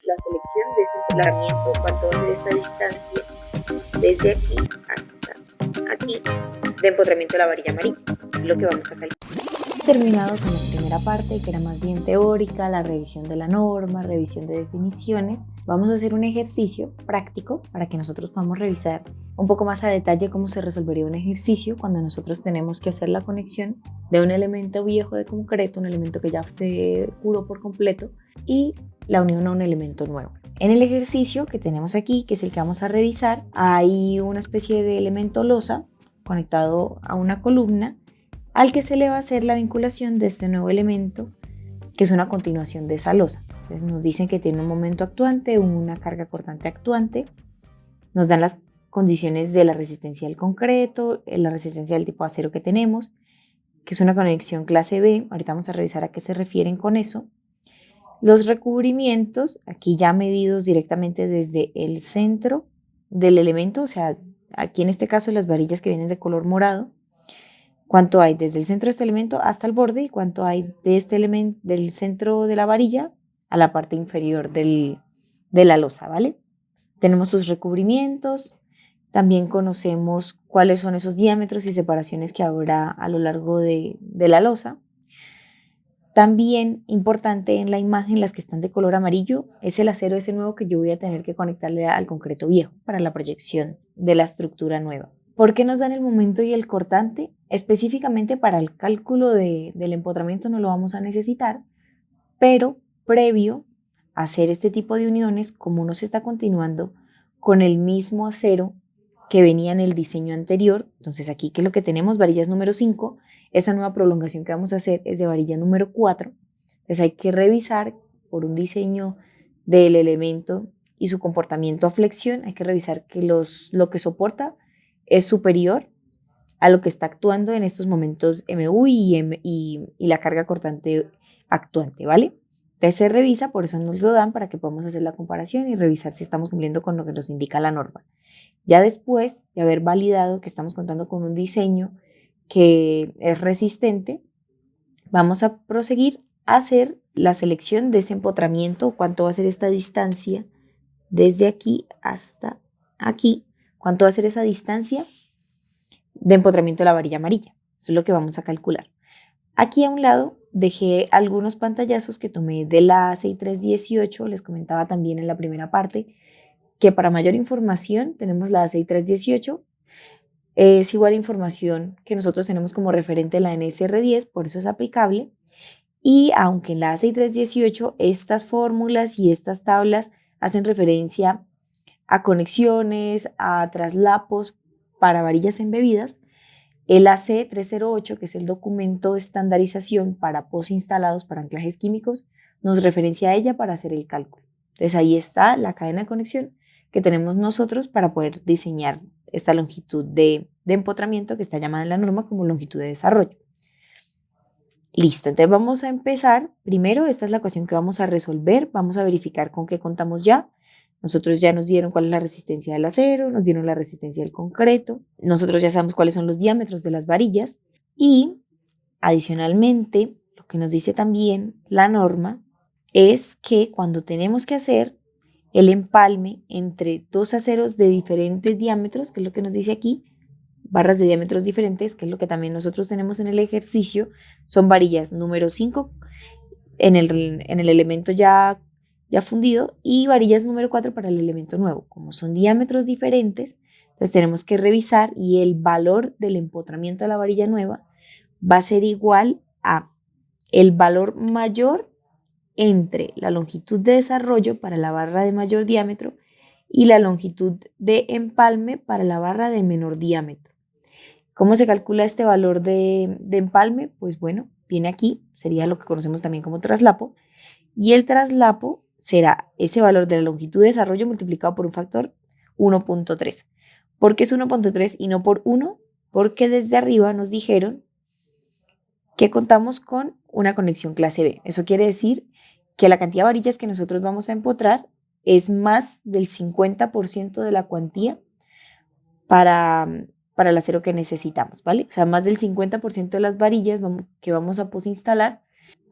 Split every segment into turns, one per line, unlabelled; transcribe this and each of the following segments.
la selección de ese empotramiento, cuánto va a ser esta distancia desde aquí hasta aquí de empotramiento de la varilla amarilla, es lo que vamos a calcular.
Terminado con la primera parte, que era más bien teórica, la revisión de la norma, revisión de definiciones, vamos a hacer un ejercicio práctico para que nosotros podamos revisar un poco más a detalle cómo se resolvería un ejercicio cuando nosotros tenemos que hacer la conexión de un elemento viejo de concreto, un elemento que ya se curó por completo, y la unión a un elemento nuevo. En el ejercicio que tenemos aquí, que es el que vamos a revisar, hay una especie de elemento losa conectado a una columna al que se le va a hacer la vinculación de este nuevo elemento, que es una continuación de esa losa. Entonces nos dicen que tiene un momento actuante, una carga cortante actuante, nos dan las condiciones de la resistencia del concreto, la resistencia del tipo acero que tenemos, que es una conexión clase B, ahorita vamos a revisar a qué se refieren con eso. Los recubrimientos, aquí ya medidos directamente desde el centro del elemento, o sea, aquí en este caso las varillas que vienen de color morado, cuánto hay desde el centro de este elemento hasta el borde y cuánto hay de este elemento del centro de la varilla a la parte inferior de la losa, ¿vale? Tenemos sus recubrimientos, también conocemos cuáles son esos diámetros y separaciones que habrá a lo largo de la losa. También importante en la imagen, las que están de color amarillo, es el acero ese nuevo que yo voy a tener que conectarle al concreto viejo para la proyección de la estructura nueva. ¿Por qué nos dan el momento y el cortante? Específicamente para el cálculo del empotramiento no lo vamos a necesitar, pero previo a hacer este tipo de uniones, como uno se está continuando con el mismo acero que venía en el diseño anterior, entonces aquí que es lo que tenemos, varillas número 5, esa nueva prolongación que vamos a hacer es de varilla número 4, entonces hay que revisar por un diseño del elemento y su comportamiento a flexión, hay que revisar que lo que soporta es superior a lo que está actuando en estos momentos MU y la carga cortante actuante, ¿vale? Entonces se revisa, por eso nos lo dan para que podamos hacer la comparación y revisar si estamos cumpliendo con lo que nos indica la norma. Ya después de haber validado que estamos contando con un diseño que es resistente, vamos a proseguir a hacer la selección de ese empotramiento, cuánto va a ser esta distancia desde aquí hasta aquí, cuánto va a ser esa distancia de empotramiento de la varilla amarilla. Eso es lo que vamos a calcular. Aquí a un lado dejé algunos pantallazos que tomé de la ACI 318, les comentaba también en la primera parte que para mayor información tenemos la ACI 318, es igual a información que nosotros tenemos como referente la NSR 10, por eso es aplicable. Y aunque en la ACI 318 estas fórmulas y estas tablas hacen referencia a conexiones, a traslapos para varillas embebidas, el AC 308, que es el documento de estandarización para posinstalados para anclajes químicos, nos referencia a ella para hacer el cálculo. Entonces ahí está la cadena de conexión que tenemos nosotros para poder diseñar esta longitud de empotramiento que está llamada en la norma como longitud de desarrollo. Listo, entonces vamos a empezar. Primero, esta es la ecuación que vamos a resolver. Vamos a verificar con qué contamos ya. Nosotros ya nos dieron cuál es la resistencia del acero, nos dieron la resistencia del concreto. Nosotros ya sabemos cuáles son los diámetros de las varillas. Y adicionalmente, lo que nos dice también la norma es que cuando tenemos que hacer el empalme entre dos aceros de diferentes diámetros, que es lo que nos dice aquí, barras de diámetros diferentes, que es lo que también nosotros tenemos en el ejercicio, son varillas número 5 en el elemento ya fundido y varillas número 4 para el elemento nuevo. Como son diámetros diferentes, entonces tenemos que revisar y el valor del empotramiento de la varilla nueva va a ser igual a el valor mayor entre la longitud de desarrollo para la barra de mayor diámetro y la longitud de empalme para la barra de menor diámetro. ¿Cómo se calcula este valor de empalme? Pues bueno, viene aquí, sería lo que conocemos también como traslapo, y el traslapo será ese valor de la longitud de desarrollo multiplicado por un factor 1.3. ¿Por qué es 1.3 y no por 1? Porque desde arriba nos dijeron que contamos con una conexión clase B. Eso quiere decir que la cantidad de varillas que nosotros vamos a empotrar es más del 50% de la cuantía para el acero que necesitamos, ¿vale? O sea, más del 50% de las varillas que vamos a posinstalar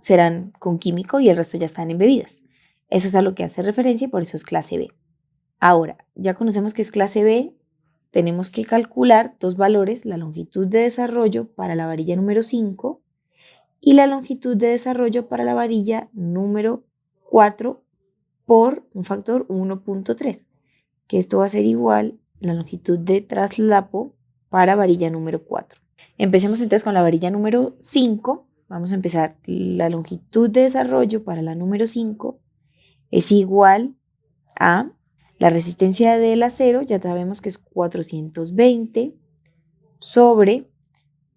serán con químico y el resto ya están embebidas. Eso es a lo que hace referencia y por eso es clase B. Ahora, ya conocemos que es clase B, tenemos que calcular dos valores, la longitud de desarrollo para la varilla número 5 y la longitud de desarrollo para la varilla número 4 por un factor 1.3, que esto va a ser igual a la longitud de traslapo para varilla número 4. Empecemos entonces con la varilla número 5. Vamos a empezar. La longitud de desarrollo para la número 5 es igual a la resistencia del acero, ya sabemos que es 420 sobre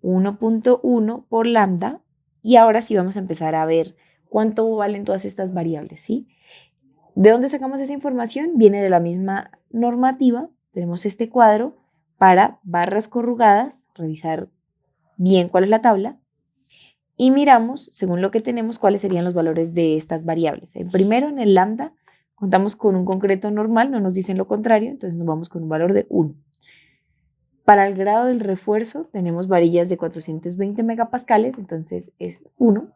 1.1 por lambda. Y ahora sí vamos a empezar a ver cuánto valen todas estas variables, ¿sí? ¿De dónde sacamos esa información? Viene de la misma normativa. Tenemos este cuadro para barras corrugadas, revisar bien cuál es la tabla y miramos, según lo que tenemos, cuáles serían los valores de estas variables. Primero, en el lambda, contamos con un concreto normal, no nos dicen lo contrario, entonces nos vamos con un valor de 1. Para el grado del refuerzo tenemos varillas de 420 megapascales, entonces es 1.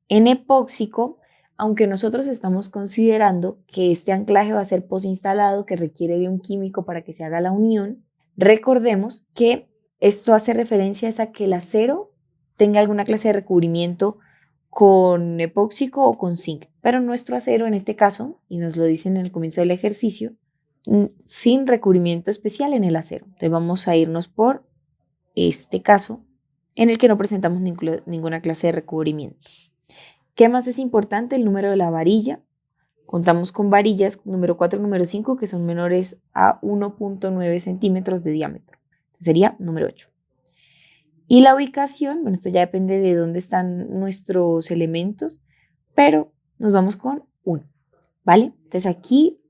En epóxico, aunque nosotros estamos considerando que este anclaje va a ser posinstalado, que requiere de un químico para que se haga la unión, recordemos que esto hace referencia a que el acero tenga alguna clase de recubrimiento con epóxico o con zinc, pero nuestro acero en este caso, y nos lo dicen en el comienzo del ejercicio, sin recubrimiento especial en el acero. Entonces vamos a irnos por este caso en el que no presentamos ninguna clase de recubrimiento. ¿Qué más es importante? El número de la varilla. Contamos con varillas número 4 y número 5 que son menores a 1.9 centímetros de diámetro. Entonces sería número 8. Y la ubicación, bueno, esto ya depende de dónde están nuestros elementos, pero nos vamos con 1, ¿vale? Entonces aquí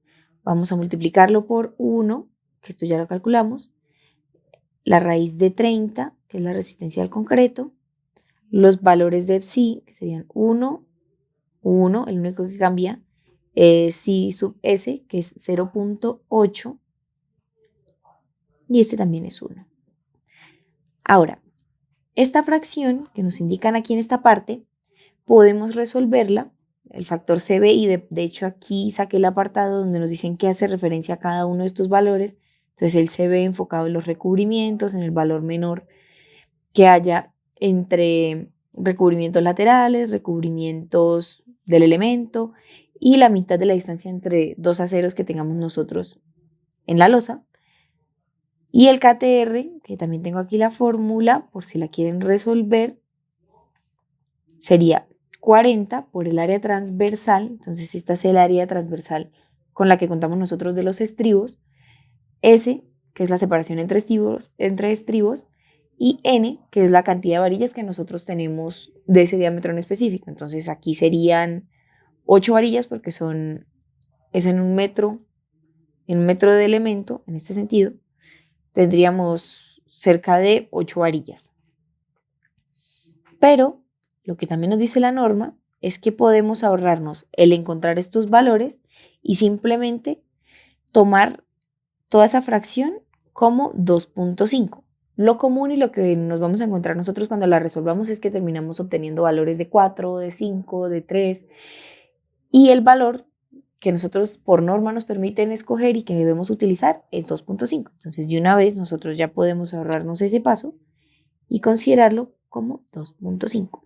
vamos a multiplicarlo por 1, que esto ya lo calculamos, la raíz de 30, que es la resistencia al concreto, los valores de psi, que serían 1, 1, el único que cambia es psi sub s, que es 0.8, y este también es 1. Ahora, esta fracción que nos indican aquí en esta parte, podemos resolverla, el factor CB, y de hecho aquí saqué el apartado donde nos dicen que hace referencia a cada uno de estos valores. Entonces el CB enfocado en los recubrimientos, en el valor menor que haya entre recubrimientos laterales, recubrimientos del elemento y la mitad de la distancia entre dos aceros que tengamos nosotros en la losa. Y el KTR, que también tengo aquí la fórmula por si la quieren resolver, sería 40 por el área transversal. Entonces esta es el área transversal con la que contamos nosotros de los estribos. S, que es la separación entre estribos, y N, que es la cantidad de varillas que nosotros tenemos de ese diámetro en específico. Entonces aquí serían 8 varillas porque es en un metro de elemento, en este sentido. Tendríamos cerca de 8 varillas. Pero lo que también nos dice la norma es que podemos ahorrarnos el encontrar estos valores y simplemente tomar toda esa fracción como 2.5. Lo común y lo que nos vamos a encontrar nosotros cuando la resolvamos es que terminamos obteniendo valores de 4, de 5, de 3 y el valor que nosotros por norma nos permiten escoger y que debemos utilizar es 2.5. Entonces de una vez nosotros ya podemos ahorrarnos ese paso y considerarlo como 2.5.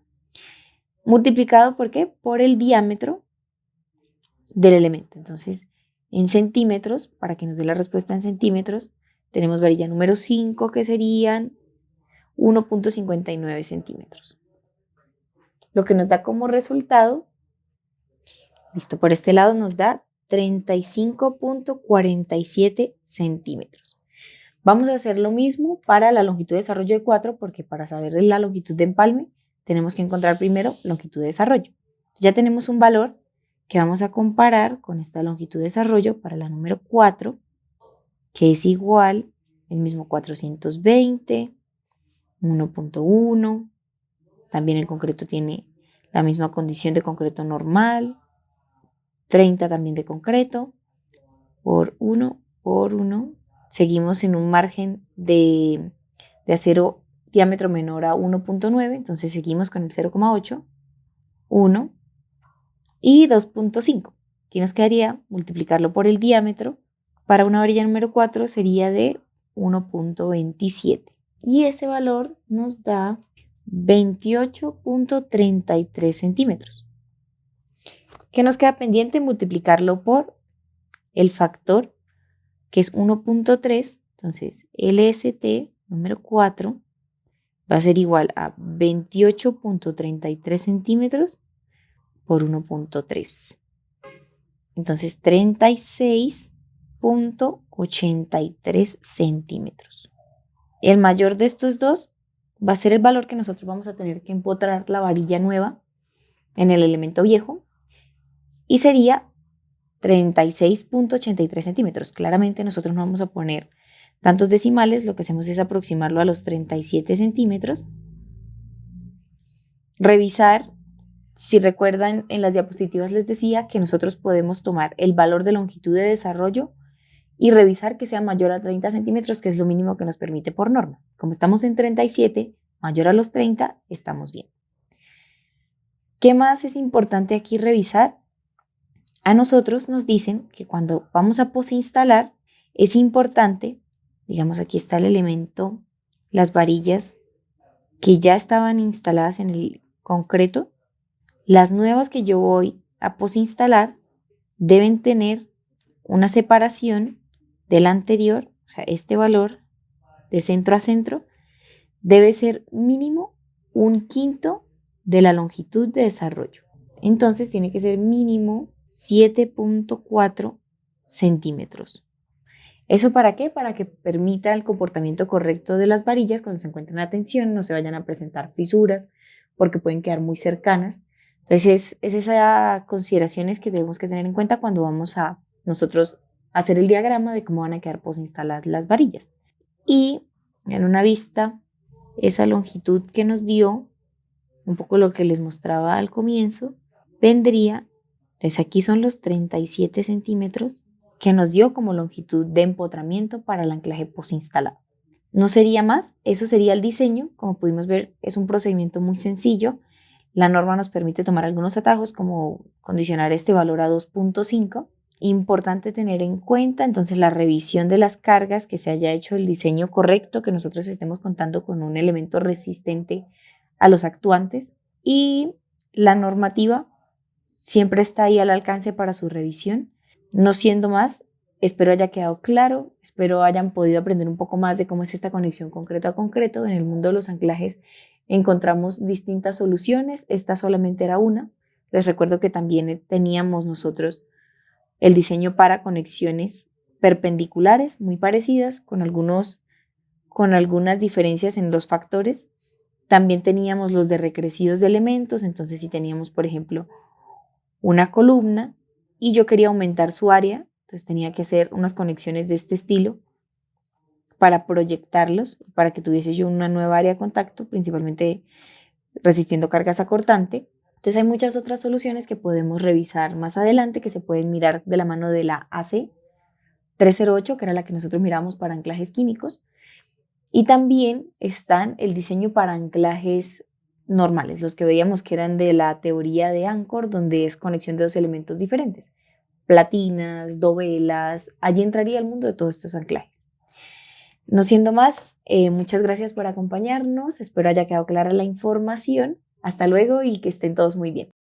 Multiplicado, ¿por qué? Por el diámetro del elemento. Entonces, en centímetros, para que nos dé la respuesta en centímetros, tenemos varilla número 5, que serían 1.59 centímetros. Lo que nos da como resultado, listo, por este lado nos da 35.47 centímetros. Vamos a hacer lo mismo para la longitud de desarrollo de 4, porque para saber la longitud de empalme, tenemos que encontrar primero longitud de desarrollo. Entonces ya tenemos un valor que vamos a comparar con esta longitud de desarrollo para la número 4, que es igual, el mismo 420, 1.1, también el concreto tiene la misma condición de concreto normal, 30 también de concreto, por 1, seguimos en un margen de acero diámetro menor a 1.9, entonces seguimos con el 0.8, 1 y 2.5. Aquí nos quedaría multiplicarlo por el diámetro. Para una varilla número 4 sería de 1.27. Y ese valor nos da 28.33 centímetros. ¿Qué nos queda pendiente? Multiplicarlo por el factor, que es 1.3. Entonces, LST número 4 va a ser igual a 28.33 centímetros por 1.3. Entonces, 36.83 centímetros. El mayor de estos dos va a ser el valor que nosotros vamos a tener que empotrar la varilla nueva en el elemento viejo y sería 36.83 centímetros. Claramente nosotros no vamos a poner tantos decimales, lo que hacemos es aproximarlo a los 37 centímetros. Revisar, si recuerdan en las diapositivas les decía que nosotros podemos tomar el valor de longitud de desarrollo y revisar que sea mayor a 30 centímetros, que es lo mínimo que nos permite por norma. Como estamos en 37, mayor a los 30, estamos bien. ¿Qué más es importante aquí revisar? A nosotros nos dicen que cuando vamos a posinstalar es importante, digamos aquí está el elemento, las varillas que ya estaban instaladas en el concreto, las nuevas que yo voy a posinstalar deben tener una separación del anterior, o sea, este valor de centro a centro debe ser mínimo 1/5 de la longitud de desarrollo. Entonces tiene que ser mínimo 7.4 centímetros. ¿Eso para qué? Para que permita el comportamiento correcto de las varillas cuando se encuentren a tensión, no se vayan a presentar fisuras porque pueden quedar muy cercanas. Entonces es esas consideraciones que debemos que tener en cuenta cuando vamos a nosotros hacer el diagrama de cómo van a quedar posinstaladas las varillas. Y en una vista, esa longitud que nos dio, un poco lo que les mostraba al comienzo, vendría, entonces aquí son los 37 centímetros que nos dio como longitud de empotramiento para el anclaje posinstalado. No sería más, eso sería el diseño. Como pudimos ver, es un procedimiento muy sencillo. La norma nos permite tomar algunos atajos como condicionar este valor a 2.5. Importante tener en cuenta entonces la revisión de las cargas, que se haya hecho el diseño correcto, que nosotros estemos contando con un elemento resistente a los actuantes, y la normativa siempre está ahí al alcance para su revisión. No siendo más, espero haya quedado claro, espero hayan podido aprender un poco más de cómo es esta conexión concreto a concreto. En el mundo de los anclajes encontramos distintas soluciones, esta solamente era una. Les recuerdo que también teníamos nosotros el diseño para conexiones perpendiculares muy parecidas, con algunas diferencias en los factores. También teníamos los de recrecidos de elementos, entonces si teníamos, por ejemplo, una columna y yo quería aumentar su área, entonces tenía que hacer unas conexiones de este estilo para proyectarlos, para que tuviese yo una nueva área de contacto, principalmente resistiendo cargas a cortante. Entonces hay muchas otras soluciones que podemos revisar más adelante, que se pueden mirar de la mano de la AC 308, que era la que nosotros miramos para anclajes químicos. Y también están el diseño para anclajes normales, los que veíamos que eran de la teoría de Anchor, donde es conexión de dos elementos diferentes, platinas, dovelas. Allí entraría el mundo de todos estos anclajes. No siendo más, muchas gracias por acompañarnos, espero haya quedado clara la información. Hasta luego y que estén todos muy bien.